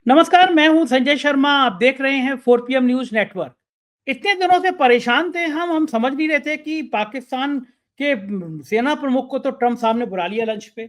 नमस्कार, मैं हूं संजय शर्मा। आप देख रहे हैं 4 PM न्यूज नेटवर्क। इतने दिनों से परेशान थे हम समझ नहीं रहे थे कि पाकिस्तान के सेना प्रमुख को तो ट्रंप साहब ने बुला लिया लंच पे,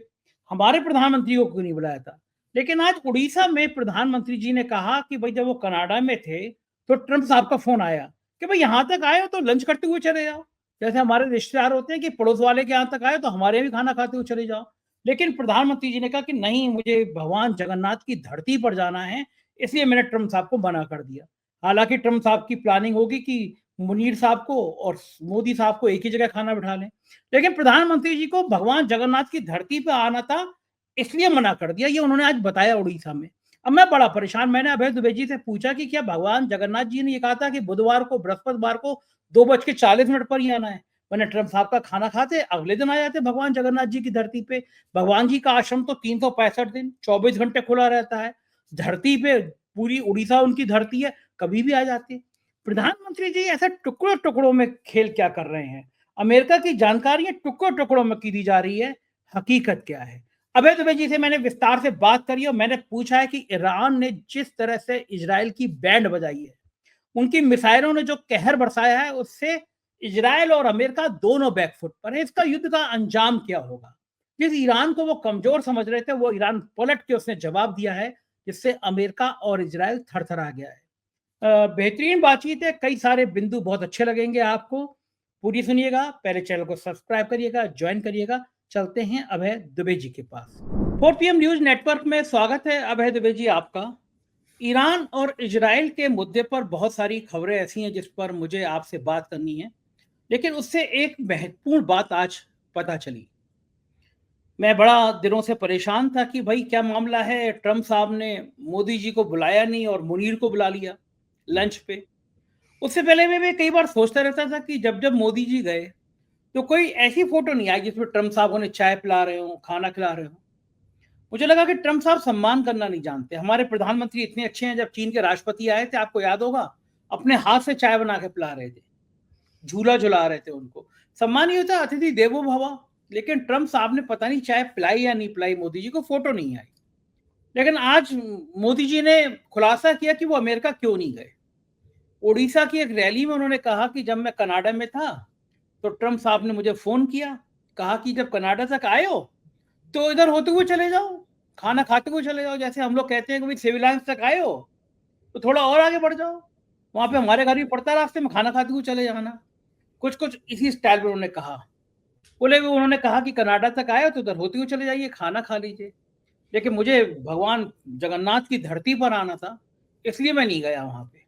हमारे प्रधानमंत्री को क्यों नहीं बुलाया था। लेकिन आज उड़ीसा में प्रधानमंत्री जी ने कहा कि भाई जब वो कनाडा में थे तो ट्रंप साहब का फोन आया कि भाई यहाँ तक आए हो तो लंच करते हुए चले जाओ। जैसे हमारे रिश्तेदार होते हैं कि पड़ोस वाले के यहाँ तक आए तो हमारे यहाँ भी खाना खाते हुए चले जाओ। लेकिन प्रधानमंत्री जी ने कहा कि नहीं, मुझे भगवान जगन्नाथ की धरती पर जाना है, इसलिए मैंने ट्रंप साहब को मना कर दिया। हालांकि ट्रंप साहब की प्लानिंग होगी कि मुनीर साहब को और मोदी साहब को एक ही जगह खाना बिठा लें। लेकिन प्रधानमंत्री जी को भगवान जगन्नाथ की धरती पर आना था, इसलिए मना कर दिया। ये उन्होंने आज बताया उड़ीसा में। अब मैं बड़ा परेशान, मैंने अभय दुबे जी से पूछा कि क्या भगवान जगन्नाथ जी ने ये कहा था कि बुधवार को बृहस्पतिवार को 2:40 पर ही आना है। मैंने ट्रंप साहब का खाना खाते अगले दिन आ जाते भगवान जगन्नाथ जी की धरती पे। भगवान जी का आश्रम तो 365 दिन 24 घंटे खुला रहता है। धरती पे पूरी उड़ीसा उनकी धरती है, कभी भी आ जाते हैं। प्रधानमंत्री जी ऐसे टुकड़ों टुकड़ों में खेल क्या कर रहे हैं। अमेरिका की जानकारी टुकड़ों टुकड़ों में की दी जा रही है, हकीकत क्या है। अभय दुबे जी से मैंने विस्तार से बात करी और मैंने पूछा है कि ईरान ने जिस तरह से इजराइल की बैंड बजाई है, उनकी मिसाइलों ने जो कहर बरसाया है, उससे इजराइल और अमेरिका दोनों बैकफुट पर है। इसका युद्ध का अंजाम क्या होगा। जिस ईरान को वो कमजोर समझ रहे थे, वो ईरान पलट के उसने जवाब दिया है, जिससे अमेरिका और इजराइल थरथरा गया है। बेहतरीन बातचीत है, कई सारे बिंदु बहुत अच्छे लगेंगे आपको। पूरी सुनिएगा, पहले चैनल को सब्सक्राइब करिएगा, ज्वाइन करिएगा। चलते हैं अभय दुबे जी के पास। 4 PM न्यूज नेटवर्क में स्वागत है अभय दुबे जी आपका। ईरान और इजराइल के मुद्दे पर बहुत सारी खबरें ऐसी हैं जिस पर मुझे आपसे बात करनी है, लेकिन उससे एक महत्वपूर्ण बात आज पता चली। मैं बड़ा दिनों से परेशान था कि भाई क्या मामला है, ट्रंप साहब ने मोदी जी को बुलाया नहीं और मुनीर को बुला लिया लंच पे। उससे पहले मैं भी कई बार सोचता रहता था कि जब जब मोदी जी गए तो कोई ऐसी फोटो नहीं आई जिसमें ट्रंप साहब उन्हें चाय पिला रहे हो, खाना खिला रहे हो। मुझे लगा कि ट्रंप साहब सम्मान करना नहीं जानते। हमारे प्रधानमंत्री इतने अच्छे हैं, जब चीन के राष्ट्रपति आए थे आपको याद होगा, अपने हाथ से चाय बना के पिला रहे थे, झूला झुला रहे थे उनको। सम्मान ही होता अतिथि देवो भव। लेकिन ट्रंप साहब ने पता नहीं चाय पिलाई या नहीं पिलाई, मोदी जी को फोटो नहीं आई। लेकिन आज मोदी जी ने खुलासा किया कि वो अमेरिका क्यों नहीं गए। उड़ीसा की एक रैली में उन्होंने कहा कि जब मैं कनाडा में था तो ट्रंप साहब ने मुझे फोन किया, कहा कि जब कनाडा तक आए हो तो इधर होते हुए चले जाओ, खाना खाते हुए चले जाओ। जैसे हम लोग कहते हैं कि भाई सिविल लाइन्स तक आए हो तो थोड़ा और आगे बढ़ जाओ, वहां पे हमारे घर भी पड़ता है, रास्ते में खाना खाते हुए चले जाना। कुछ कुछ इसी स्टाइल में उन्होंने कहा। बोले भी उन्होंने कहा कि कनाडा तक आए हो तो उधर होते हुए चले जाइए, खाना खा लीजिए। लेकिन मुझे भगवान जगन्नाथ की धरती पर आना था, इसलिए मैं नहीं गया वहां पे।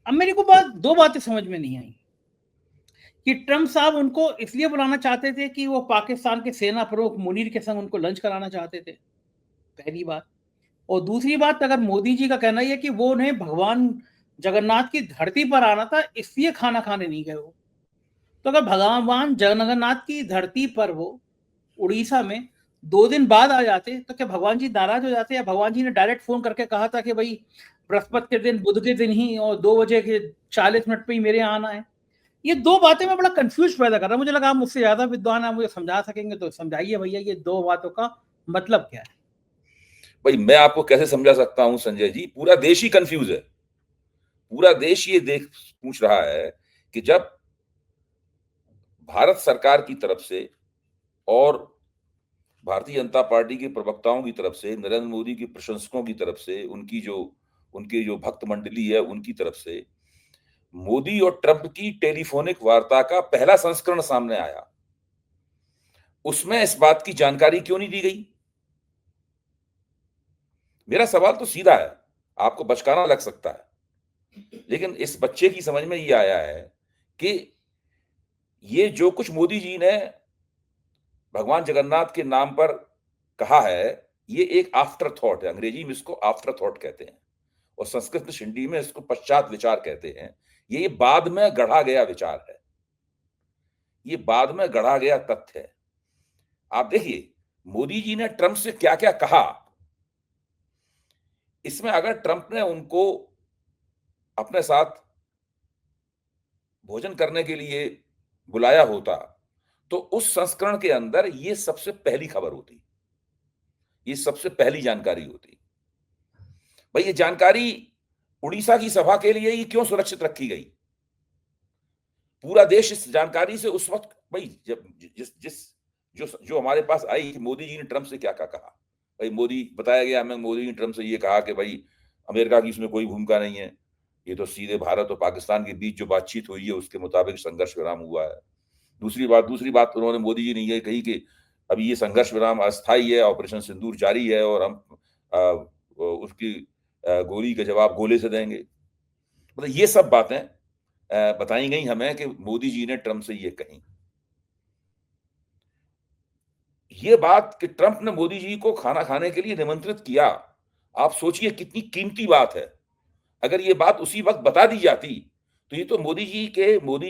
अब मेरे को दो बातें समझ में नहीं आई कि ट्रंप साहब उनको इसलिए बुलाना चाहते थे कि वो पाकिस्तान के सेना प्रमुख मुनीर के संग उनको लंच कराना चाहते थे, पहली बात। और दूसरी बात, अगर मोदी जी का कहना ही है कि वो उन्हें भगवान जगन्नाथ की धरती पर आना था इसलिए खाना खाने नहीं गए वो, तो अगर भगवान जगन्नाथ की धरती पर वो उड़ीसा में 2 दिन बाद आ जाते तो क्या भगवान जी नाराज हो जाते, या भगवान जी ने डायरेक्ट फोन करके कहा था कि भाई बृहस्पति के दिन, बुध के दिन ही और 2:40 पे ही मेरे यहाँ आना है। ये दो बातें मैं बड़ा कंफ्यूज पैदा कर रहा हूँ। मुझे लगा आप मुझसे ज्यादा विद्वान है, मुझे समझा सकेंगे, तो समझाइए भैया ये दो बातों का मतलब क्या है। भाई मैं आपको कैसे समझा सकता हूं संजय जी। पूरा देश ही कंफ्यूज है। पूरा देश ये देख पूछ रहा है कि जब भारत सरकार की तरफ से और भारतीय जनता पार्टी के प्रवक्ताओं की तरफ से, नरेंद्र मोदी के प्रशंसकों की तरफ से, उनकी जो भक्त मंडली है उनकी तरफ से मोदी और ट्रंप की टेलीफोनिक वार्ता का पहला संस्करण सामने आया, उसमें इस बात की जानकारी क्यों नहीं दी गई। मेरा सवाल तो सीधा है, आपको बचकाना लग सकता है, लेकिन इस बच्चे की समझ में ये आया है कि ये जो कुछ मोदी जी ने भगवान जगन्नाथ के नाम पर कहा है, ये एक आफ्टर थॉट है। अंग्रेजी में इसको आफ्टर थॉट कहते हैं और संस्कृत में, हिंदी में इसको पश्चात विचार कहते हैं। ये बाद में गढ़ा गया विचार है, ये बाद में गढ़ा गया तथ्य है। आप देखिए मोदी जी ने ट्रंप से क्या क्या कहा। इसमें अगर ट्रंप ने उनको अपने साथ भोजन करने के लिए बुलाया होता तो उस संस्करण के अंदर ये सबसे पहली खबर होती, ये सबसे पहली जानकारी होती। भाई ये जानकारी उड़ीसा की सभा के लिए ही क्यों सुरक्षित रखी गई? पूरा देश इस जानकारी से उस वक्त भाई जब जिस जिस जो जो हमारे पास आई कि मोदी जी ने ट्रंप से क्या-क्या कहा। भाई मोदी बताया गया हमें मोदी ने ट्रंप से ये कहा कि भाई अमेरिका की इसमें कोई भूमिका नहीं है। ये तो सीधे भारत और पाकिस्तान के बीच जो बातचीत हुई है उसके मुताबिक संघर्ष विराम हुआ है। दूसरी बात उन्होंने मोदी जी ने ये कही कि अभी ये संघर्ष विराम अस्थायी है, ऑपरेशन सिंदूर जारी है और हम उसकी गोली का जवाब गोले से देंगे। मतलब ये सब बातें बताई गई हमें कि मोदी जी ने ट्रंप से ये कही। ये बात कि ट्रंप ने मोदी जी को खाना खाने के लिए निमंत्रित किया, आप सोचिए कितनी कीमती बात है। अगर ये बात उसी वक्त बता दी जाती, तो ये तो मोदी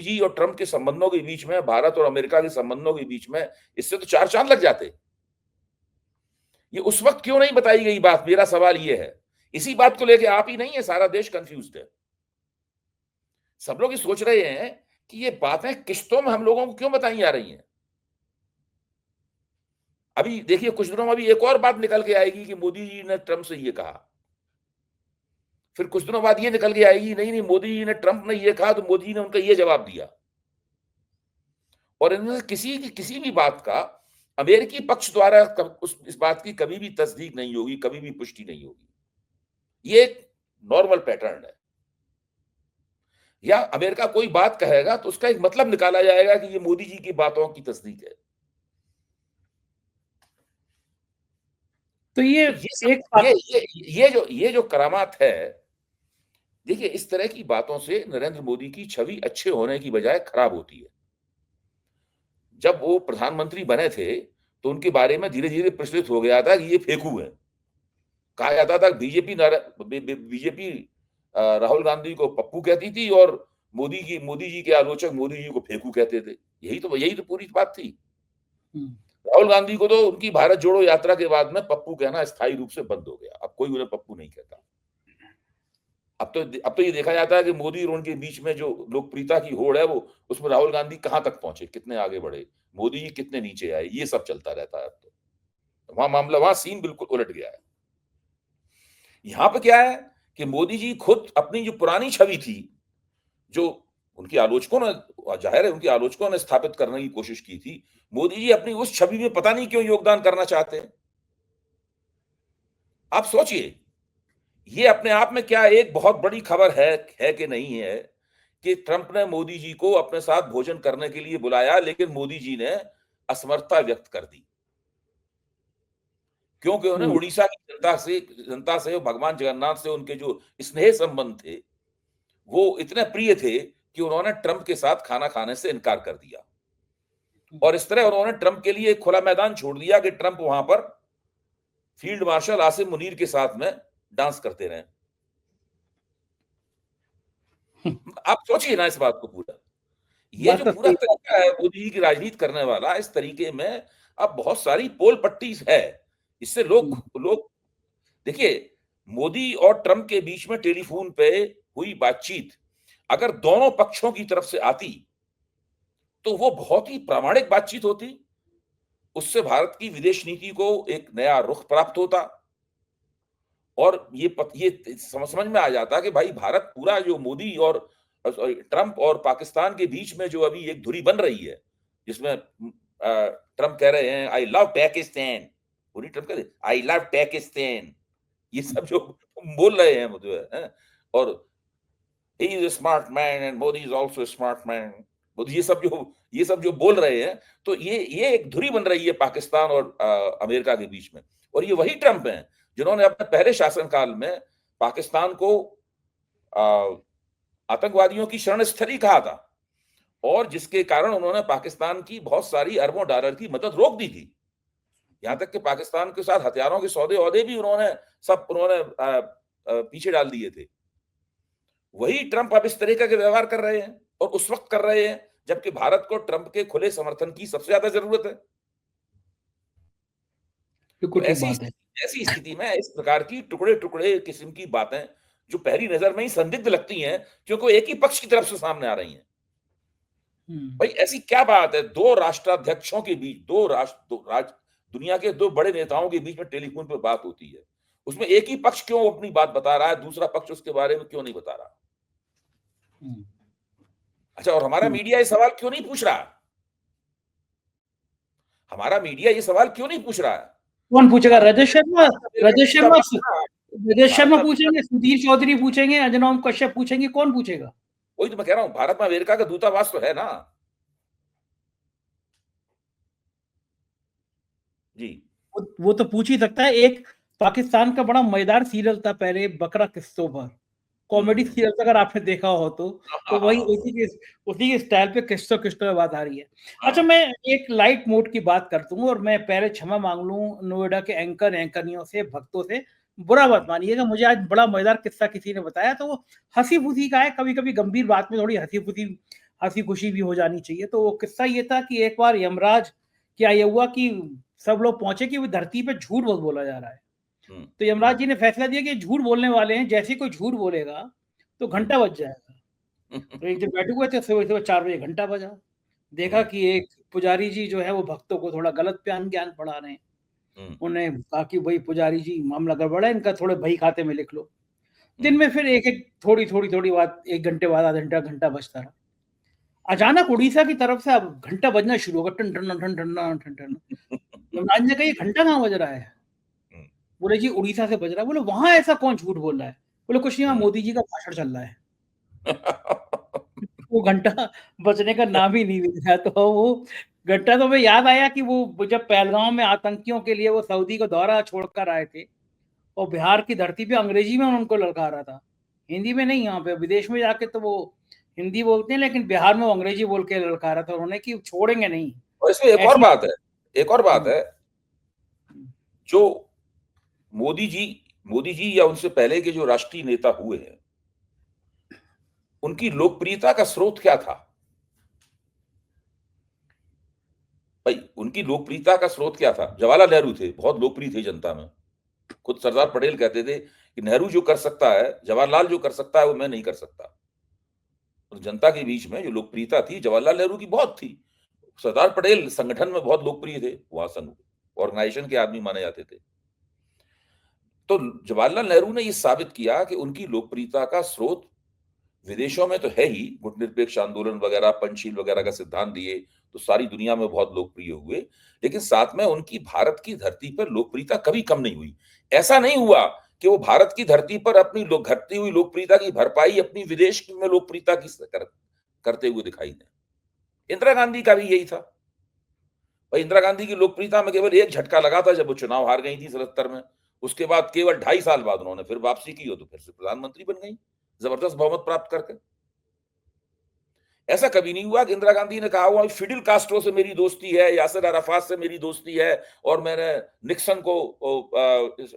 जी और ट्रंप के संबंधों के बीच में, भारत और अमेरिका के संबंधों के बीच में इससे तो 4 चाँद लग जाते। ये उस वक्त क्यों नहीं बताई गई बात, मेरा सवाल ये है। इसी बात को लेके आप ही नहीं है, सारा देश कन्फ्यूज्ड है। सब लोग ये सोच रहे हैं कि ये बातें किश्तों में हम लोगों को क्यों बताई जा रही हैं। अभी देखिए कुछ दिनों में अभी एक और बात निकल के आएगी कि मोदी जी ने ट्रंप से ये कहा। फिर कुछ दिनों बाद ये निकल के आएगी नहीं मोदी जी ने ट्रंप ने ये कहा तो मोदी जी ने उनका ये जवाब दिया। और इनमें से किसी भी बात का अमेरिकी पक्ष द्वारा इस बात की कभी भी तस्दीक नहीं होगी, कभी भी पुष्टि नहीं होगी। ये एक नॉर्मल पैटर्न है। या अमेरिका कोई बात कहेगा तो उसका एक मतलब निकाला जाएगा कि ये मोदी जी की बातों की तस्दीक है। तो ये जो करामात है, देखिए इस तरह की बातों से नरेंद्र मोदी की छवि अच्छे होने की बजाय खराब होती है। जब वो प्रधानमंत्री बने थे तो उनके बारे में धीरे-धीरे प्रचलित हो गया था कि ये फेंकू हैं। कहा जाता था बीजेपी राहुल गांधी को पप्पू कहती थी और मोदी जी के आलोचक मोदी जी को फेंकू कहते थे। यही तो पूरी बात थी। राहुल गांधी को तो उनकी भारत जोड़ो यात्रा के बाद में पप्पू कहना स्थायी रूप से बंद हो गया। अब कोई उन्हें पप्पू नहीं कहता। अब तो ये देखा जाता है कि मोदी और उनके बीच में जो लोकप्रियता की होड़ है वो उसमें राहुल गांधी कहां तक पहुंचे, कितने आगे बढ़े, मोदी जी कितने नीचे आए, ये सब चलता रहता है। अब तो वहां सीन बिल्कुल उलट गया है। यहां पे क्या है कि मोदी जी खुद अपनी जो पुरानी छवि थी, जो उनकी आलोचकों ने, जाहिर है उनकी आलोचकों ने स्थापित करने की कोशिश की थी, मोदी जी अपनी उस छवि में पता नहीं क्यों योगदान करना चाहते हैं। आप सोचिए, ये अपने आप में क्या एक बहुत बड़ी खबर है कि नहीं है कि ट्रंप ने मोदी जी को अपने साथ भोजन करने के लिए बुलाया, लेकिन मोदी जी ने असमर्थता व्यक्त कर दी। क्योंकि उन्हें उड़ीसा की जनता से भगवान जगन्नाथ से उनके जो स्नेह संबंध थे, वो इतने प्रिय थे कि उन्होंने ट्रंप के साथ खाना खाने से इनकार कर दिया। और इस तरह उन्होंने ट्रंप के लिए एक खुला मैदान छोड़ दिया कि ट्रंप वहां पर फील्ड मार्शल आसिम मुनीर के साथ में डांस करते रहे। आप सोचिए ना इस बात को पूरा। ये जो पूरा तरीका है मोदी जी की राजनीति करने वाला, इस तरीके में अब बहुत सारी पोल पट्टी है। इससे लोग देखिए, मोदी और ट्रंप के बीच में टेलीफोन पे हुई बातचीत अगर दोनों पक्षों की तरफ से आती, तो वो बहुत ही प्रामाणिक बातचीत होती। उससे भारत की विदेश नीति को एक नया रुख प्राप्त होता और ये समझ में आ जाता कि भाई भारत पूरा जो मोदी और ट्रंप और पाकिस्तान के बीच में जो अभी एक धुरी बन रही है, जिसमें ट्रंप कह रहे हैं आई लव पाकिस्तान, पूरी ट्रंप कह रहे आई लव पाकिस्तान, ये सब जो बोल रहे हैं जो है, और he is a smart man and Modi is also a smart man, ये सब जो बोल रहे हैं, तो ये एक धुरी बन रही है पाकिस्तान और अमेरिका के बीच में। और ये वही ट्रंप हैं जिन्होंने अपने पहले शासनकाल में पाकिस्तान को आतंकवादियों की शरण स्थली कहा था और जिसके कारण उन्होंने पाकिस्तान की बहुत सारी अरबों डॉलर की मदद रोक दी थी। यहां तक कि पाकिस्तान के साथ हथियारों के सौदे भी उन्होंने पीछे डाल दिए थे। वही ट्रंप अब इस तरीके के व्यवहार कर रहे हैं और उस वक्त कर रहे हैं जबकि भारत को ट्रंप के खुले समर्थन की सबसे ज्यादा जरूरत है। तो ऐसी स्थिति में इस प्रकार की टुकड़े किस्म की बातें जो पहली नजर में ही संदिग्ध लगती हैं, क्योंकि एक ही पक्ष की तरफ से सामने आ रही हैं। भाई ऐसी क्या बात है, दो राष्ट्राध्यक्षों के बीच, दुनिया के दो बड़े नेताओं के बीच में टेलीफोन पर बात होती है, उसमें एक ही पक्ष क्यों अपनी बात बता रहा है, दूसरा पक्ष उसके बारे में क्यों नहीं बता रहा? अच्छा, और हमारा मीडिया ये सवाल क्यों नहीं पूछ रहा? हमारा मीडिया ये सवाल क्यों नहीं पूछ रहा है? कौन पूछेगा? रजत शर्मा, रजत शर्मा पूछेंगे, सुधीर चौधरी पूछेंगे, अजनोम कश्यप पूछेंगे, कौन पूछेगा? वही तो मैं कह रहा हूं, भारत में अमेरिका का दूतावास तो है ना। जी, वो तो पूछ ही सकता है। एक पाकिस्तान का बड़ा मजेदार सीरियल था पहले, बकरा किस्तों पर, कॉमेडी सीरियल, अगर आपने देखा हो तो वही उसी के स्टाइल पे किस्तों किस्तों में बात आ रही है। अच्छा, मैं एक लाइट मोड की बात करता हूँ, और मैं पहले क्षमा मांग लूं नोएडा के एंकरियों से, भक्तों से, बुरा मत मानिएगा। मुझे आज बड़ा मजेदार किस्सा किसी ने बताया, तो वो हंसी फूसी का है। कभी कभी गंभीर बात में थोड़ी हंसी खुशी भी हो जानी चाहिए। तो वो किस्सा ये था कि एक बार यमराज, क्या ये हुआ कि सब लोग पहुंचे कि वो धरती पे झूठ बहुत बोला जा रहा है। तो यमराज जी ने फैसला दिया कि झूठ बोलने वाले हैं, जैसे कोई झूठ बोलेगा तो घंटा बज जाएगा। तो एक दिन बैठे हुए थे, सुबह 4 बजे घंटा बजा। देखा कि एक पुजारी जी जो है वो भक्तों को थोड़ा गलत ज्ञान पढ़ा रहे हैं। उन्हें कहा कि भाई पुजारी जी, मामला गड़बड़ है, इनका थोड़े बही खाते में लिख लो। दिन में फिर एक एक थोड़ी बात, 1 घंटे बाद आधा घंटा बजता रहा। अचानक उड़ीसा की तरफ से अब घंटा बजना शुरू होगा, टन टन टन टन टन टन। यमराज ने कहा, ये घंटा कहाँ बज रहा है? बोले जी उड़ीसा से बज रहा है। बोले वहां ऐसा कौन झूठ बोल रहा है? बोले कुछ नहीं, वहां मोदी जी का भाषण चल रहा है। वो घंटा बजने का नाम ही नहीं ले रहा। तो वो घंटा, तो हमें याद आया कि वो जब पहलगांव में आतंकियों के लिए वो सऊदी को दौरा छोड़कर आए थे, और बिहार की धरती पे अंग्रेजी में उनको ललकारा था, हिंदी में नहीं। यहाँ पे विदेश में जाके तो वो हिंदी बोलते हैं, लेकिन बिहार में वो अंग्रेजी बोल के ललकारा था उन्होंने कि छोड़ेंगे नहीं। और इसमें एक और बात है, जो मोदी जी या उनसे पहले के जो राष्ट्रीय नेता हुए हैं, उनकी लोकप्रियता का स्रोत क्या था? भाई, उनकी लोकप्रियता का स्रोत क्या था? जवाहरलाल नेहरू थे, बहुत लोकप्रिय थे जनता में। खुद सरदार पटेल कहते थे कि नेहरू जो कर सकता है, जवाहरलाल जो कर सकता है, वो मैं नहीं कर सकता। और जनता के बीच में जो लोकप्रियता थी जवाहरलाल नेहरू की बहुत थी। सरदार पटेल संगठन में बहुत लोकप्रिय थे, वहां संघ ऑर्गेनाइजेशन के आदमी माने जाते थे। तो जवाहरलाल नेहरू ने यह साबित किया कि उनकी लोकप्रियता का स्रोत विदेशों में तो है ही, गुटनिरपेक्ष आंदोलन वगैरह, पंचशील वगैरह का सिद्धांत दिए तो सारी दुनिया में बहुत लोकप्रिय हुए, लेकिन साथ में उनकी भारत की धरती पर लोकप्रियता कभी कम नहीं हुई। ऐसा नहीं हुआ कि वो भारत की धरती पर अपनी घटती हुई लोकप्रियता की भरपाई अपनी विदेश में लोकप्रियता की करते हुए दिखाई दे। इंदिरा गांधी का भी यही था। भाई, इंदिरा गांधी की लोकप्रियता में केवल एक झटका लगा था जब वो चुनाव हार गई थी 77 में। उसके बाद केवल 2.5 साल बाद उन्होंने फिर वापसी की हो तो फिर से प्रधानमंत्री बन गई, जबरदस्त बहुमत प्राप्त करके। ऐसा कभी नहीं हुआ कि इंदिरा गांधी ने कहा हुआ फिडिल कास्ट्रो से मेरी दोस्ती है, यासिर अराफात से मेरी दोस्ती है, और मैंने निक्सन को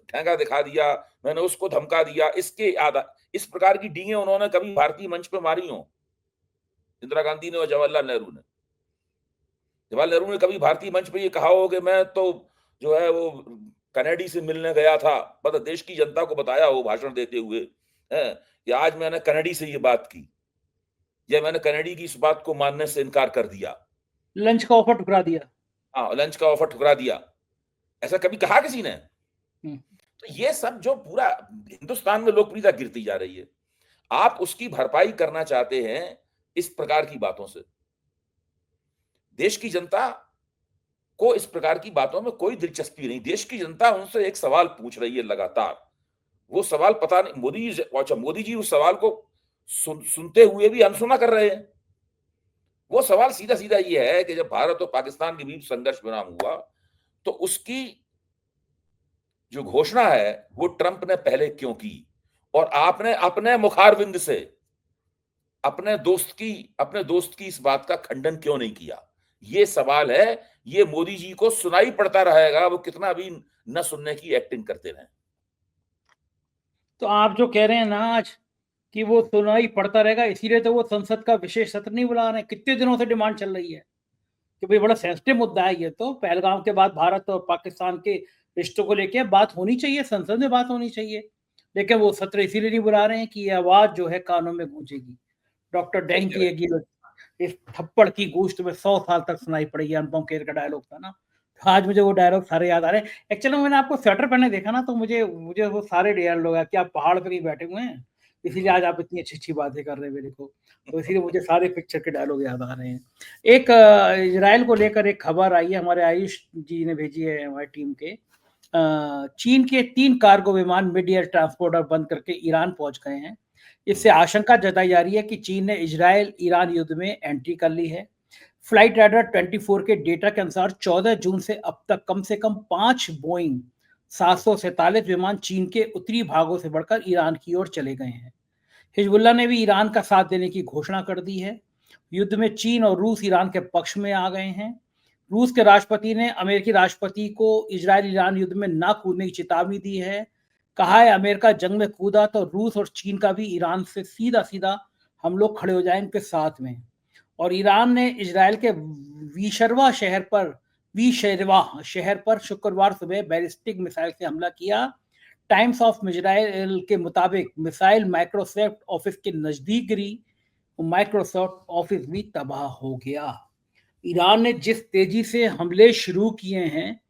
ठेंगा दिखा दिया, मैंने उसको धमका दिया। इस प्रकार की डींगे उन्होंने कभी भारतीय मंच पे मारी हो, इंदिरा गांधी ने और जवाहरलाल नेहरू ने। जवाहरलाल नेहरू ने कभी भारतीय मंच पे ये कहा हो कि मैं तो जो है वो कनेडी से मिलने गया था, मतलब देश की जनता को बताया हो भाषण देते हुए कि आज मैंने कनेडी से ये बात की, या मैंने कनेडी की इस बात को मानने से इनकार कर दिया, लंच का ऑफर ठुकरा दिया। हाँ, लंच का ऑफर ठुकरा दिया। ऐसा कभी कहा किसी ने? तो ये सब जो पूरा हिंदुस्तान में लोकप्रियता गिरती जा रही है, आप उसकी भरपाई करना चाहते हैं इस प्रकार की बातों से। देश की जनता को इस प्रकार की बातों में कोई दिलचस्पी नहीं। देश की जनता उनसे एक सवाल पूछ रही है लगातार। वो सवाल पता नहीं, मोदी जी उस सवाल को सुनते हुए भी अनसुना कर रहे हैं। वो सवाल सीधा सीधा ये है कि जब भारत और पाकिस्तान के बीच संघर्ष विराम हुआ तो उसकी जो घोषणा है वो ट्रंप ने पहले क्यों की, और आपने अपने मुखारविंद से अपने दोस्त की इस बात का खंडन क्यों नहीं किया? ये सवाल है। ये मोदी जी को सुनाई पड़ता रहेगा, वो कितना भी न सुनने की एक्टिंग करते रहे। तो आप जो कह रहे हैं ना आज कि वो सुनाई पड़ता रहेगा, इसीलिए तो वो संसद का विशेष सत्र नहीं बुला रहे हैं। कितने दिनों से डिमांड चल रही है कि भाई बड़ा सेंसिटिव मुद्दा है ये, तो पहलगाम के बाद भारत और पाकिस्तान के रिश्तों को लेकर बात होनी चाहिए, संसद में बात होनी चाहिए। लेकिन वो सत्र इसीलिए नहीं बुला रहे हैं कि ये आवाज जो है कानों में गूंजेगी। डॉक्टर डैंग की इस थप्पड़ की गूंज तुम्हें 100 साल तक सुनाई पड़ेगी। अनुपम खेर का डायलॉग था ना, आज मुझे वो डायलॉग सारे याद आ रहे हैं। एक्चुअली मैंने आपको स्वेटर पहने देखा ना, तो मुझे मुझे वो सारे डायलॉग कि आप पहाड़ पे कहीं बैठे हुए हैं, इसीलिए आज आप इतनी अच्छी-अच्छी बातें कर रहे हैं मेरे को। तो इसीलिए मुझे सारे पिक्चर के डायलॉग याद आ रहे हैं। एक इज़राइल को लेकर एक खबर आई है, हमारे आयुष जी ने भेजी है हमारी टीम के। चीन के 3 कार्गो विमान मिड एयर ट्रांसपोर्टर बंद करके ईरान पहुँच गए हैं। इससे आशंका जताई जा रही है कि चीन ने इज़राइल-ईरान युद्ध में एंट्री कर ली है। फ्लाइट राडार 24 के डेटा के अनुसार 14 जून से अब तक कम से कम 5 बोइंग 747 विमान चीन के उत्तरी भागों से बढ़कर ईरान की ओर चले गए हैं। हिजबुल्लाह ने भी ईरान का साथ देने की घोषणा कर दी है। युद्ध में चीन और रूस ईरान के पक्ष में आ गए हैं। रूस के राष्ट्रपति ने अमेरिकी राष्ट्रपति को इजराइल ईरान युद्ध में ना कूदने की चेतावनी दी है। कहा है अमेरिका जंग में कूदा तो रूस और चीन का भी ईरान से सीधा सीधा हम लोग खड़े हो जाएं उनके साथ में। और ईरान ने इजराइल के वीशेरवा शहर पर शुक्रवार सुबह बैलिस्टिक मिसाइल से हमला किया। टाइम्स ऑफ इजराइल के मुताबिक मिसाइल माइक्रोसॉफ्ट ऑफिस के नजदीक गिरी, माइक्रोसॉफ्ट ऑफिस भी तबाह हो गया। ईरान ने जिस तेजी से हमले शुरू किए हैं,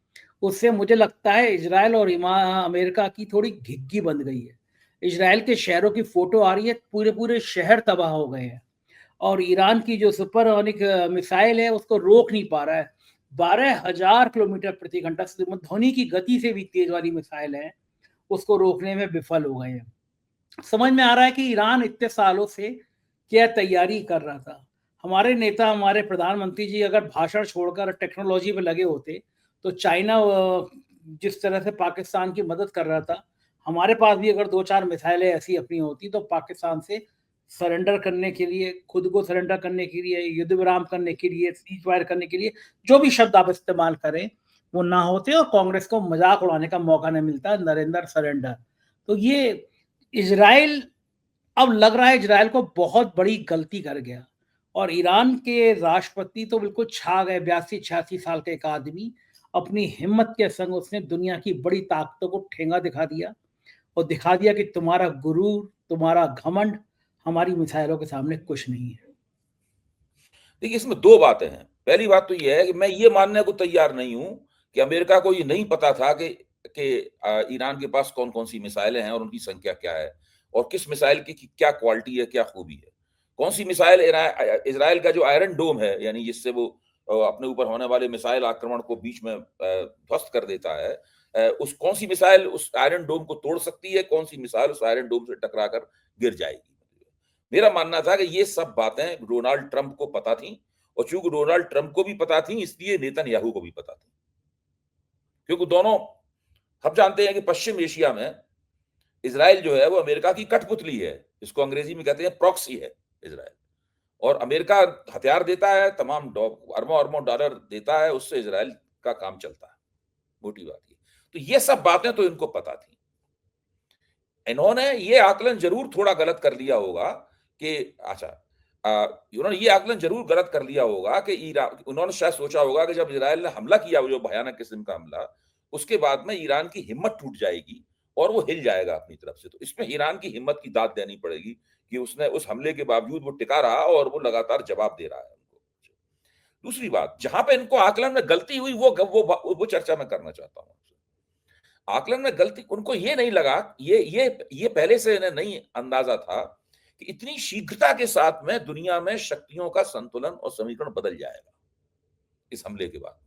उससे मुझे लगता है इजराइल और अमेरिका की थोड़ी घिग्गी बंध गई है। इजराइल के शहरों की फोटो आ रही है, पूरे पूरे शहर तबाह हो गए हैं और ईरान की जो सुपरसोनिक मिसाइल है उसको रोक नहीं पा रहा है। 12,000 किलोमीटर प्रति घंटा ध्वनि की गति से भी तेज वाली मिसाइल है, उसको रोकने में विफल हो गए हैं। समझ में आ रहा है कि ईरान इतने सालों से क्या तैयारी कर रहा था। हमारे नेता, हमारे प्रधानमंत्री जी अगर भाषण छोड़कर टेक्नोलॉजी पे लगे होते, तो चाइना जिस तरह से पाकिस्तान की मदद कर रहा था, हमारे पास भी अगर 2-4 मिसाइलें ऐसी अपनी होती, तो पाकिस्तान से सरेंडर करने के लिए, खुद को सरेंडर करने के लिए, युद्ध विराम करने के लिए, सीज़ फायर करने के लिए, जो भी शब्द आप इस्तेमाल करें, वो ना होते और कांग्रेस को मजाक उड़ाने का मौका नहीं मिलता, नरेंद्र सरेंडर। तो ये इजराइल, अब लग रहा है इजराइल को बहुत बड़ी गलती कर गया और ईरान के राष्ट्रपति तो बिल्कुल छा गए। 82-86 साल के एक आदमी, अपनी हिम्मत के संग उसने दुनिया की बड़ी ताकतों को ठेंगा दिखा दिया और दिखा दिया कि तुम्हारा गुरूर, तुम्हारा घमंड हमारी मिसाइलों के सामने कुछ नहीं है। देखिए, इसमें 2 बातें हैं। पहली बात तो ये है कि मैं ये मानने को तैयार नहीं हूँ कि अमेरिका को ये नहीं पता था कि ईरान के पास कौन-कौन सी मिसाइलें हैं और उनकी संख्या क्या है और किस मिसाइल की क्या क्वालिटी है, क्या खूबी है। कौन-सी मिसाइल इज़राइल का जो आयरन डोम है, यानी जिससे वो अपने ऊपर होने वाले मिसाइल आक्रमण को बीच में ध्वस्त कर देता है। उस कौन-सी मिसाइल उस आयरन डोम को तोड़ सकती है, कौन-सी मिसाइल उस आयरन डोम से टकरा कर गिर जाएगी। मेरा मानना था कि ये सब बातें डोनाल्ड ट्रंप को पता थी और चूंकि डोनाल्ड ट्रंप को भी पता थी, इसलिए नेतन्याहू को भी पता थी। क्योंकि दोनों, हम जानते हैं कि पश्चिम एशिया में इज़राइल जो है वो अमेरिका की कठपुतली है। इसको अंग्रेजी में कहते हैं प्रॉक्सी है इज़राइल। और अमेरिका हथियार देता है, तमाम अरबों-अरबों डॉलर देता है, उससे इज़राइल का काम चलता है। मोटी बात ये। तो ये सब बातें तो इनको पता थी। इन्होंने ये आकलन ज़रूर थोड़ा गलत कर लिया होगा कि उन्होंने ये आकलन ज़रूर गलत कर लिया होगा कि उन्होंने शायद सोचा होगा कि जब इज़राइल ने हमला किया, वो जो भयानक किस्म का हमला, उसके बाद में ईरान की हिम्मत टूट जाएगी और वो हिल जाएगा अपनी तरफ से। तो इसमें ईरान की हिम्मत की दाद देनी पड़ेगी कि उसने उस हमले के बावजूद वो टिका रहा और वो लगातार जवाब दे रहा है उनको। दूसरी बात, जहाँ पे इनको आकलन में गलती हुई वो चर्चा मैं करना चाहता हूँ। आकलन में गलती उनको ये नहीं लगा, ये पहले से इन्हें नहीं अंदाजा था कि इतनी शीघ्रता के साथ में दुनिया में शक्तियों का संतुलन और समीकरण बदल जाएगा इस हमले के बाद।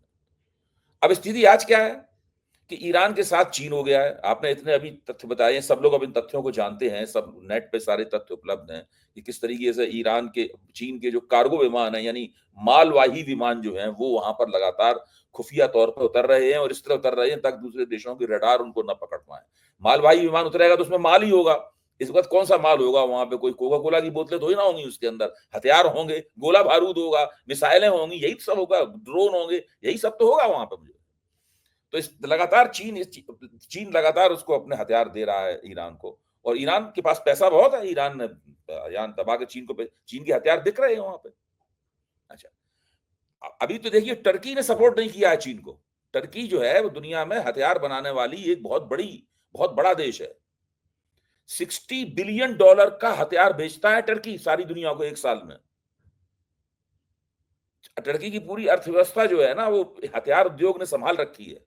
अब स्थिति आज क्या है कि ईरान के साथ चीन हो गया है। आपने इतने अभी तथ्य बताए हैं, सब लोग अब इन तथ्यों को जानते हैं, सब नेट पे सारे तथ्य उपलब्ध हैं कि किस तरीके से चीन के जो कार्गो विमान हैं, यानी मालवाही विमान जो हैं, वो वहां पर लगातार खुफिया तौर पर उतर रहे हैं और इस तरह उतर रहे हैं ताकि दूसरे देशों की रडार उनको न पकड़ पाए। मालवाही विमान उतरेगा तो उसमें माल ही होगा। इस वक्त कौन सा माल होगा वहां पे? कोई कोका कोला की बोतलें थोड़ी ना होंगी उसके अंदर। हथियार होंगे, गोला बारूद होगा, मिसाइलें होंगी, यही सब होगा, ड्रोन होंगे, यही सब तो होगा वहां पर। तो लगातार चीन लगातार उसको अपने हथियार दे रहा है ईरान को, और ईरान के पास पैसा बहुत है। ईरान दबा के चीन के हथियार दिख रहे हैं वहां पे। अच्छा, अभी तो देखिए टर्की ने सपोर्ट नहीं किया है चीन को। टर्की जो है वो दुनिया में हथियार बनाने वाली एक बहुत बड़ा देश है। $60 बिलियन का हथियार बेचता है टर्की सारी दुनिया को एक साल में। टर्की की पूरी अर्थव्यवस्था जो है ना, वो हथियार उद्योग ने संभाल रखी है।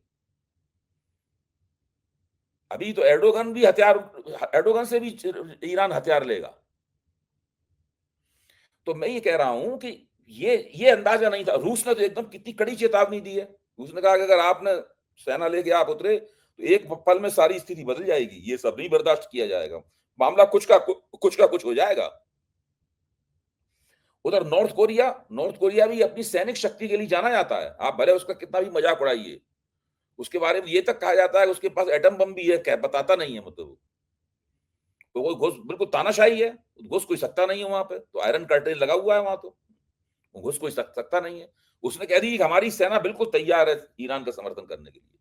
अभी तो एर्डोगन से भी ईरान हथियार लेगा। तो मैं ये कह रहा हूं कि ये अंदाजा नहीं था। रूस ने तो एकदम कितनी कड़ी चेतावनी दी है। रूस ने कहा कि अगर आपने सेना लेके आप उतरे तो एक पल में सारी स्थिति बदल जाएगी, ये सब नहीं बर्दाश्त किया जाएगा, मामला कुछ का कुछ हो जाएगा। उधर नॉर्थ कोरिया भी अपनी सैनिक शक्ति के लिए जाना जाता है। आप भले उसका कितना भी मजाक उड़ाइए, उसके बारे में ये तक कहा जाता है कि उसके पास एटम बम भी है, क्या बताता नहीं है। मतलब तो वो घुस बिल्कुल तानाशाही है, घुस कोई सकता नहीं है वहां पे, तो आयरन कर्टेन लगा हुआ है वहां, तो घुस कोई सकता नहीं है। उसने कह दी कि हमारी सेना बिल्कुल तैयार है ईरान का समर्थन करने के लिए।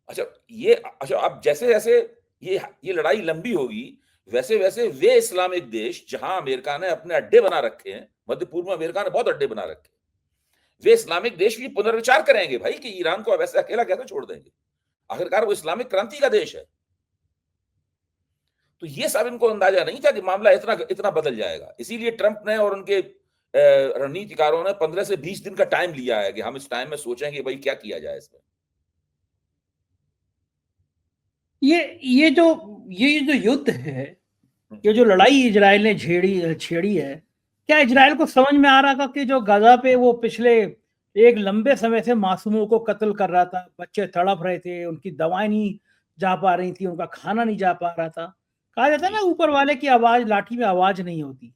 अच्छा, अब जैसे जैसे ये लड़ाई लंबी होगी, वैसे वैसे वे इस्लामिक देश जहां अमेरिका ने अपने अड्डे बना रखे हैं, मध्य पूर्व में अमेरिका ने बहुत अड्डे बना रखे हैं, वे इस्लामिक देश भी पुनर्विचार करेंगे भाई कि ईरान को वैसे अकेला कैसे छोड़ देंगे। आखिरकार वो इस्लामिक क्रांति का देश है। तो ये सब इनको अंदाजा नहीं था कि मामला इतना इतना बदल जाएगा। इसीलिए ट्रंप ने और उनके रणनीतिकारों ने 15 से 20 दिन का टाइम लिया है कि हम इस टाइम में सोचेंगे भाई क्या किया जाए इसमें। ये जो युद्ध है, ये जो लड़ाई इजराइल ने छेड़ी है, क्या इजराइल को समझ में आ रहा था कि जो गाजा पे वो पिछले एक लंबे समय से मासूमों को कत्ल कर रहा था, बच्चे तड़प रहे थे, उनकी दवाएं नहीं जा पा रही थी, उनका खाना नहीं जा पा रहा था। कहा जाता है ना, ऊपर वाले की आवाज, लाठी में आवाज नहीं होती।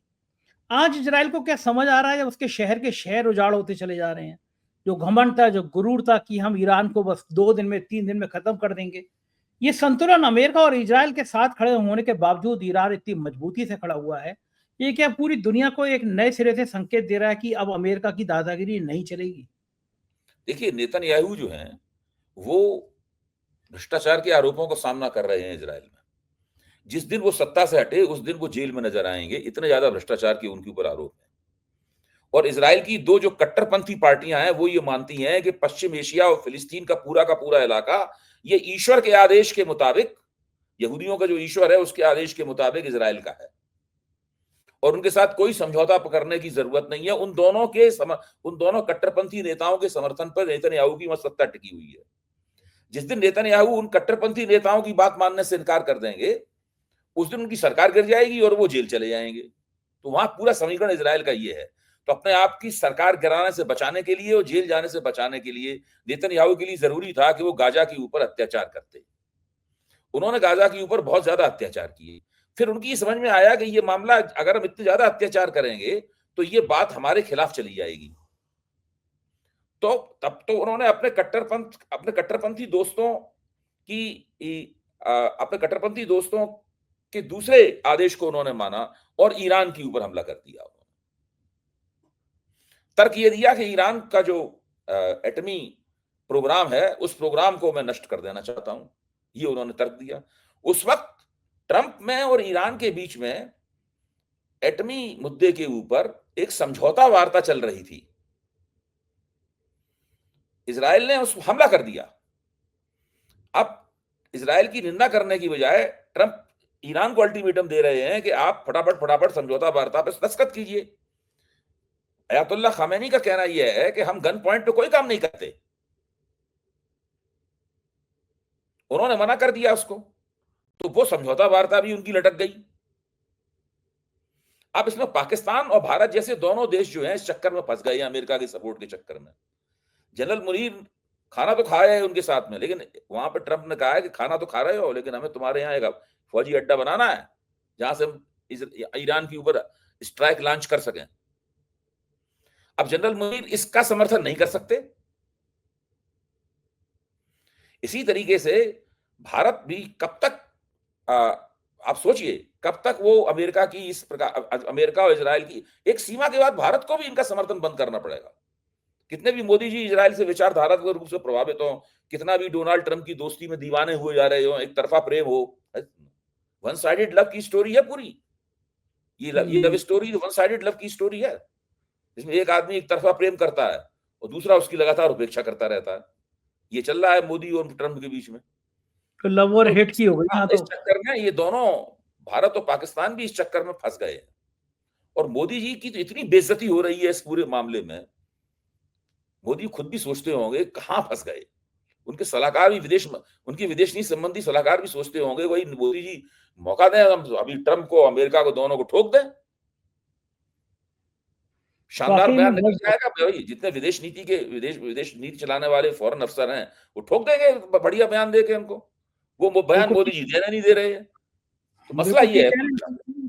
आज इजराइल को क्या समझ आ रहा है जब उसके शहर के शहर उजाड़ होते चले जा रहे हैं? जो घमंड था, जो गुरूर था कि हम ईरान को बस 2 दिन में 3 दिन में खत्म कर देंगे, ये संतुलन अमेरिका और इजराइल के साथ खड़े होने के बावजूद ईरान इतनी मजबूती से खड़ा हुआ है। ये क्या पूरी दुनिया को एक नए सिरे से संकेत दे रहा है कि अब अमेरिका की दादागिरी नहीं चलेगी? देखिए, नेतन्याहू जो हैं, वो भ्रष्टाचार के आरोपों का सामना कर रहे हैं इजराइल में। जिस दिन वो सत्ता से हटे उस दिन वो जेल में नजर आएंगे, इतने ज्यादा भ्रष्टाचार के उनके ऊपर आरोप है। और इजराइल की दो जो कट्टरपंथी पार्टियां हैं वो ये मानती हैं कि पश्चिम एशिया और फिलिस्तीन का पूरा इलाका ये ईश्वर के आदेश के मुताबिक, यहूदियों का जो ईश्वर है उसके आदेश के मुताबिक इजराइल का है, और उनके साथ कोई समझौता करने की जरूरत नहीं है। उन दोनों कट्टरपंथी नेताओं के समर्थन पर नेतन्याहू की सत्ता टिकी हुई है। जिस दिन नेतन्याहू उन कट्टरपंथी नेताओं की बात मानने से इनकार कर देंगे, उस दिन उनकी सरकार गिर जाएगी और वो जेल चले जाएंगे। तो वहां पूरा समीकरण इजराइल का ये है। तो अपने आप की सरकार गिराने से बचाने के लिए और जेल जाने से बचाने के लिए नेतन्याहू के लिए जरूरी था कि वो गाजा के ऊपर अत्याचार करते। उन्होंने गाजा के ऊपर बहुत ज्यादा अत्याचार किए। फिर उनकी समझ में आया कि ये मामला, अगर हम इतने ज्यादा अत्याचार करेंगे तो ये बात हमारे खिलाफ चली जाएगी। तो तब तो उन्होंने अपने कट्टरपंथी दोस्तों के दूसरे आदेश को उन्होंने माना और ईरान के ऊपर हमला कर दिया। तर्क ये दिया कि ईरान का जो एटमी प्रोग्राम है उस प्रोग्राम को मैं नष्ट कर देना चाहता हूं, ये उन्होंने तर्क दिया। उस वक्त ट्रंप में और ईरान के बीच में एटमी मुद्दे के ऊपर एक समझौता वार्ता चल रही थी। इजराइल ने उस हमला कर दिया। अब इजराइल की निंदा करने की बजाय ट्रंप ईरान को अल्टीमेटम दे रहे हैं कि आप फटाफट समझौता वार्ता पर दस्तखत कीजिए। अयातुल्लाह खामेनी का कहना यह है कि हम गन पॉइंट पे कोई काम नहीं करते। उन्होंने मना कर दिया उसको, तो वो समझौता वार्ता भी उनकी लटक गई। अब इसमें पाकिस्तान और भारत जैसे दोनों देश जो हैं इस चक्कर में फंस गए हैं, अमेरिका के सपोर्ट के चक्कर में। जनरल मुनीर खाना तो खाया है उनके साथ में, लेकिन वहां पर ट्रंप ने कहा है कि खाना तो खा रहे हो लेकिन हमें तुम्हारे यहाँ एक फौजी अड्डा बनाना है जहां से हम ईरान के ऊपर स्ट्राइक लॉन्च कर सकें। अब जनरल मुनीर इसका समर्थन नहीं कर सकते। इसी तरीके से भारत भी कब तक, आप सोचिए कब तक वो अमेरिका की इस प्रकार, अमेरिका और इजराइल की एक सीमा के बाद भारत को भी इनका समर्थन बंद करना पड़ेगा। कितने भी मोदी जी इजराइल से विचारधारात्मक रूप से प्रभावित हो, कितना भी डोनाल्ड ट्रंप की दोस्ती में दीवाने हुए जा रहे हो, एक तरफा प्रेम हो, वन साइडेड लव की स्टोरी है पूरी। ये love story one sided love की स्टोरी है, इसमें एक आदमी एक तरफा प्रेम करता है और दूसरा उसकी लगातार उपेक्षा करता रहता है। ये चल रहा है मोदी और ट्रंप के बीच में। तो लव और हेट की हो गई यहाँ इस तो। चक्कर में ये दोनों, भारत और पाकिस्तान भी इस चक्कर में फंस गए हैं। और मोदी जी की तो इतनी बेइज्जती हो रही है इस पूरे मामले में, मोदी खुद भी सोचते होंगे कहाँ फँस गए। उनके सलाहकार भी उनके विदेश नीति संबंधी सलाहकार भी सोचते होंगे वही मोदी जी मौका दें, हम अभी ट्रंप को, अमेरिका को, दोनों को ठोक दें। शानदार वाकई में बयान निकल बहुत के आएगा भाई, जितने विदेश नीति चलाने वाले फॉरेन अफसर हैं, वो ठोक देंगे बढ़िया बयान देके हमको। वो बयान बिल्कुल मोदी ठीक, जी देने नहीं दे रहे हैं। तो मसला बिल्कुल ये ठीक है कह पूरी रहे हैं।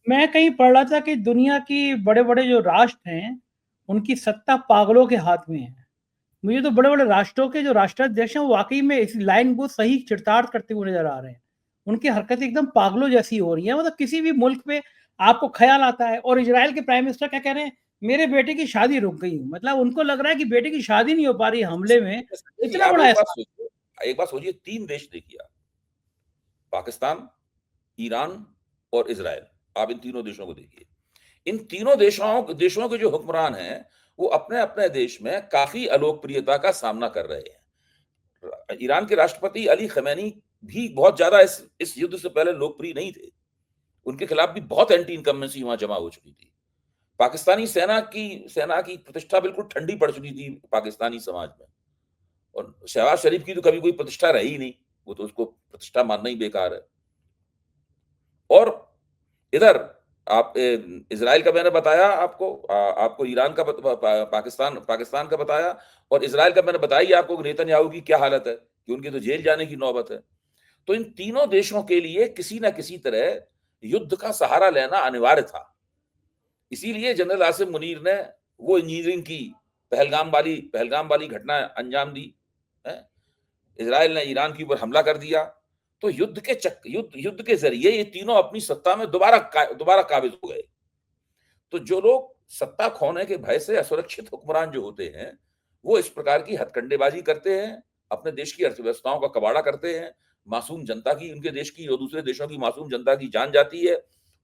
मैं कहीं पढ़ रहा था कि दुनिया की बड़े-बड़े जो राष्ट्र हैं, उनकी सत्ता पागलों के हाथ में है। मुझे तो बड़े-बड़े राष्ट्रों के जो राष्ट्राध्यक्ष हैं, वो वाक़ई में इस लाइन को सही चिरतार्थ करते हुए नज़र आ रहे हैं। उनकी हरकतें एकदम पागलों जैसी हो रही हैं, मतलब किसी भी मुल्क पे आपको ख़्याल आता है और इज़राइल के प्राइम मिनिस्टर क्या कह रहे हैं, मेरे बेटे की शादी रुक गई। मतलब उनको लग रहा है कि बेटे की शादी नहीं हो पा रही हमले में, नहीं, इतना आप बड़ा एहसान। एक बात सोचिए, 3 देश देखिए आप, पाकिस्तान, ईरान और इज़राइल। आप इन तीनों देशों को देखिए। इन तीनों देशों के जो हुक्मरान हैं, वो अपने-अपने देश में काफ़ी अलोकप्रियता का सामना कर रहे हैं। ईरान के राष्ट्रपति अली खमैनी भी बहुत ज़्यादा इस युद्ध से पहले लोकप्रिय नहीं थे। उनके खिलाफ भी बहुत एंटी इनकम्बेंसी वहाँ जमा हो चुकी थी। पाकिस्तानी सेना की प्रतिष्ठा बिल्कुल ठंडी पड़ चुकी थी पाकिस्तानी समाज में, और शहबाज शरीफ की तो कभी कोई प्रतिष्ठा रही ही नहीं, वो तो उसको प्रतिष्ठा मानना ही बेकार है। और इधर आप इज़राइल का मैंने बताया आपको, आपको ईरान का पाकिस्तान का बताया, और इज़राइल का मैंने बताया ही आपको कि नेतन्याहू की क्या हालत है, कि उनकी तो जेल जाने की नौबत है। तो इन तीनों देशों के लिए किसी न किसी तरह युद्ध का सहारा लेना अनिवार्य था। इसीलिए जनरल आसिम मुनीर ने वो इंजीनियरिंग की, पहलगाम वाली घटना अंजाम दी, हैं? इज़राइल ने ईरान के ऊपर हमला कर दिया। तो युद्ध के ज़रिए ये तीनों अपनी सत्ता में दोबारा काबिज़ हो गए। तो जो लोग सत्ता खोने के भय से असुरक्षित हुक्मरान जो होते हैं, वो इस प्रकार की हथकंडेबाज़ी करते हैं, अपने देश की अर्थव्यवस्थाओं का कबाड़ा करते हैं, मासूम जनता की, उनके देश की और दूसरे देशों की मासूम जनता की जान जाती है,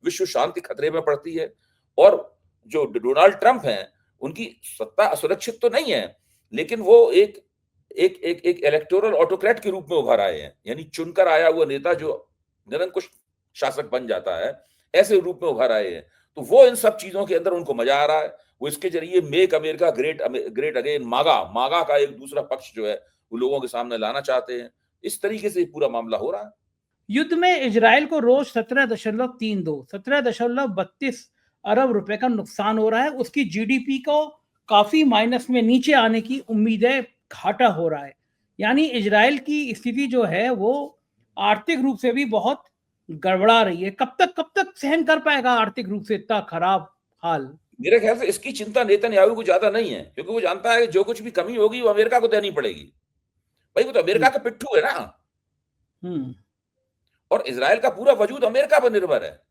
विश्व शांति खतरे में पड़ती है। और जो डोनाल्ड ट्रंप हैं, उनकी सत्ता असुरक्षित तो नहीं है, लेकिन वो एक इलेक्टोरल ऑटोक्रेट के रूप में उभर आए हैं, यानी चुनकर आया हुआ नेता जो निरंकुश शासक बन जाता है, ऐसे रूप में उभर आए हैं। तो वो इन सब चीजों के अंदर उनको मजा आ रहा है। वो इसके जरिए मेक अमेरिका ग्रेट अगेन, मागा का एक दूसरा पक्ष जो है वो लोगों के सामने लाना चाहते हैं। इस तरीके से पूरा मामला हो रहा है। युद्ध में इजराइल को रोज 17.32 अरब रुपए का नुकसान हो रहा है। उसकी जीडीपी को काफी माइनस में नीचे आने की उम्मीद है, घाटा हो रहा है। यानी इजराइल की स्थिति जो है वो आर्थिक रूप से भी बहुत गड़बड़ा रही है। कब तक सहन कर पाएगा आर्थिक रूप से इतना खराब हाल? मेरे ख्याल से इसकी चिंता नेतन्याहू को ज्यादा नहीं है, क्योंकि वो जानता है कि जो कुछ भी कमी होगी वो अमेरिका को देनी पड़ेगी। भाई वो तो अमेरिका का पिट्ठू है ना, हम्म। और इजराइल का पूरा वजूद अमेरिका पर निर्भर है।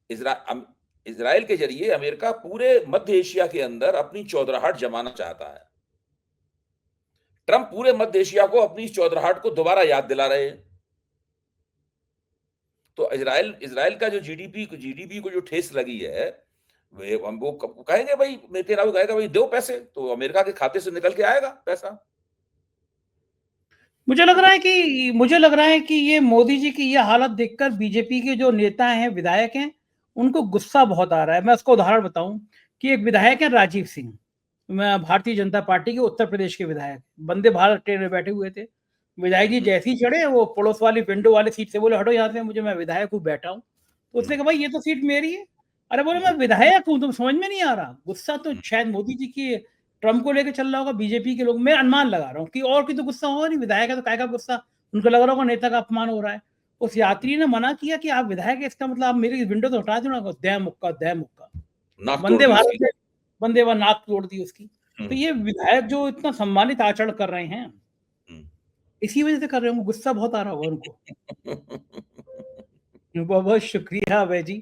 इजराइल के जरिए अमेरिका पूरे मध्य एशिया के अंदर अपनी चौधराहट जमाना चाहता है। ट्रंप पूरे मध्य एशिया को अपनी चौधराहट को दोबारा याद दिला रहे हैं। तो इजराइल का जो जीडीपी को जो ठेस लगी है, वो कहेंगे भाई, नेतन्याहू कहेगा भाई दो पैसे, तो अमेरिका के खाते से निकल के आएगा पैसा। मुझे लग रहा है कि ये मोदी जी की ये हालत देखकर बीजेपी के जो नेता हैं, विधायक हैं, उनको गुस्सा बहुत आ रहा है। मैं उसका उदाहरण बताऊं कि एक विधायक है राजीव सिंह, भारतीय जनता पार्टी के उत्तर प्रदेश के विधायक, वंदे भारत ट्रेन में बैठे हुए थे। विधायक जी जैसे ही चढ़े, वो पड़ोस वाली विंडो वाली सीट से बोले हटो यहाँ से, मुझे, मैं विधायक हूँ, बैठा हूँ। तो उसने कहा भाई ये तो सीट मेरी है। अरे बोले मैं विधायक हूँ, तुम समझ में नहीं आ रहा? गुस्सा तो शायद मोदी जी की ट्रम्प को लेकर चल रहा होगा, बीजेपी के लोग, मैं अनुमान लगा रहा हूँ कि और की तो गुस्सा होगा नहीं, विधायक है तो काय का गुस्सा, उनको लग रहा होगा नेता का अपमान हो रहा है। उस यात्री ने मना किया कि आप विधायक है, इसका मतलब आप मेरी विंडो तो हटा दो ना। दे मुक्का नाक तोड़ वंदे दी भारत उसकी। में, वंदे भारत नाक तोड़ दी उसकी। तो हम्म, ये विधायक जो इतना सम्मानित आचरण कर रहे हैं, हम्म। इसी वजह से कर रहे होंगे, गुस्सा बहुत आ रहा होगा उनको। बहुत बहुत शुक्रिया अभय जी,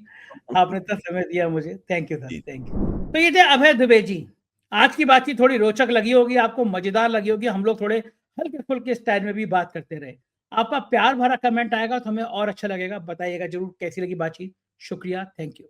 आपने इतना समय दिया मुझे। थैंक यू सर, जी। Thank you. तो ये थे अभय दुबे जी। आज की बातचीत थोड़ी रोचक लगी होगी आपको, मजेदार लगी होगी। हम लोग थोड़े हल्के फुल्के स्टाइल में भी बात करते रहे। आपका प्यार भरा कमेंट आएगा तो हमें और अच्छा लगेगा। बताइएगा जरूर कैसी लगी बातचीत। शुक्रिया, थैंक यू।